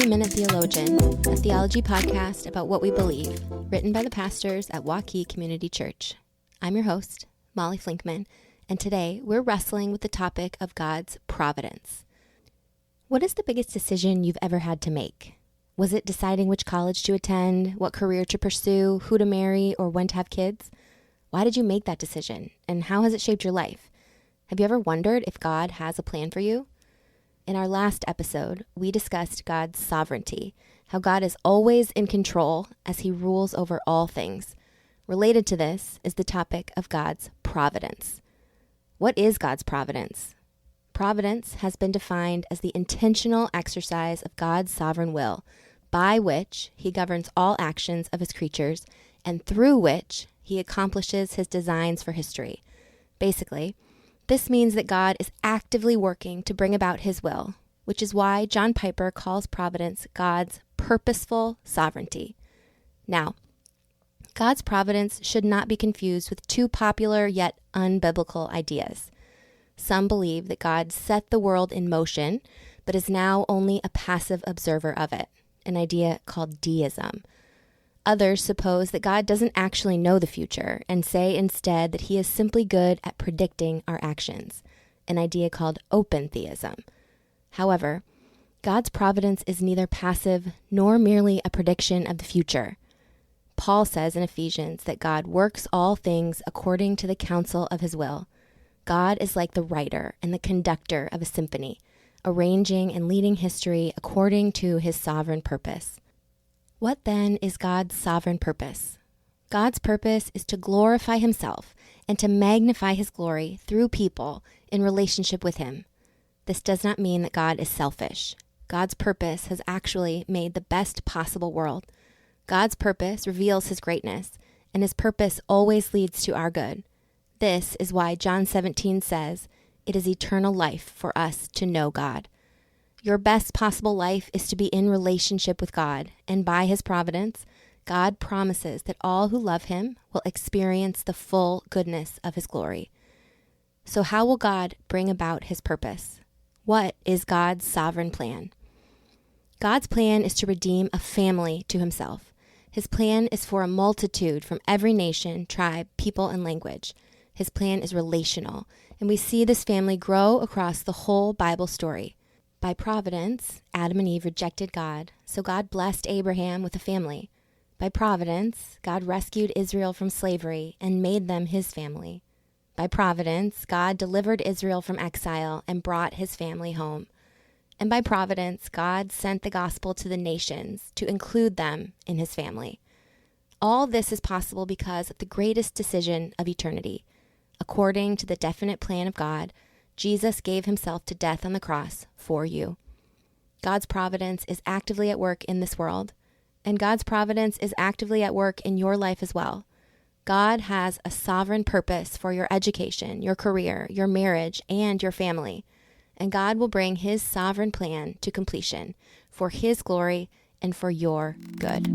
Minute Theologian, a theology podcast about what we believe, written by the pastors at Waukee Community Church. I'm your host, Molly Flinkman, and today we're wrestling with the topic of God's providence. What is the biggest decision you've ever had to make? Was it deciding which college to attend, what career to pursue, who to marry, or when to have kids? Why did you make that decision, and how has it shaped your life? Have you ever wondered if God has a plan for you? In our last episode, we discussed God's sovereignty, how God is always in control as he rules over all things. Related to this is the topic of God's providence. What is God's providence? Providence has been defined as the intentional exercise of God's sovereign will, by which he governs all actions of his creatures and through which he accomplishes his designs for history. Basically, this means that God is actively working to bring about his will, which is why John Piper calls providence God's purposeful sovereignty. Now, God's providence should not be confused with two popular yet unbiblical ideas. Some believe that God set the world in motion, but is now only a passive observer of it, an idea called deism. Others suppose that God doesn't actually know the future and say instead that he is simply good at predicting our actions, an idea called open theism. However, God's providence is neither passive nor merely a prediction of the future. Paul says in Ephesians that God works all things according to the counsel of his will. God is like the writer and the conductor of a symphony, arranging and leading history according to his sovereign purpose. What then is God's sovereign purpose? God's purpose is to glorify himself and to magnify his glory through people in relationship with him. This does not mean that God is selfish. God's purpose has actually made the best possible world. God's purpose reveals his greatness, and his purpose always leads to our good. This is why John 17 says, "It is eternal life for us to know God." Your best possible life is to be in relationship with God, and by his providence, God promises that all who love him will experience the full goodness of his glory. So how will God bring about his purpose? What is God's sovereign plan? God's plan is to redeem a family to himself. His plan is for a multitude from every nation, tribe, people, and language. His plan is relational, and we see this family grow across the whole Bible story. By providence, Adam and Eve rejected God, so God blessed Abraham with a family. By providence, God rescued Israel from slavery and made them his family. By providence, God delivered Israel from exile and brought his family home. And by providence, God sent the gospel to the nations to include them in his family. All this is possible because of the greatest decision of eternity. According to the definite plan of God, Jesus gave himself to death on the cross for you. God's providence is actively at work in this world, and God's providence is actively at work in your life as well. God has a sovereign purpose for your education, your career, your marriage, and your family, and God will bring his sovereign plan to completion for his glory and for your good.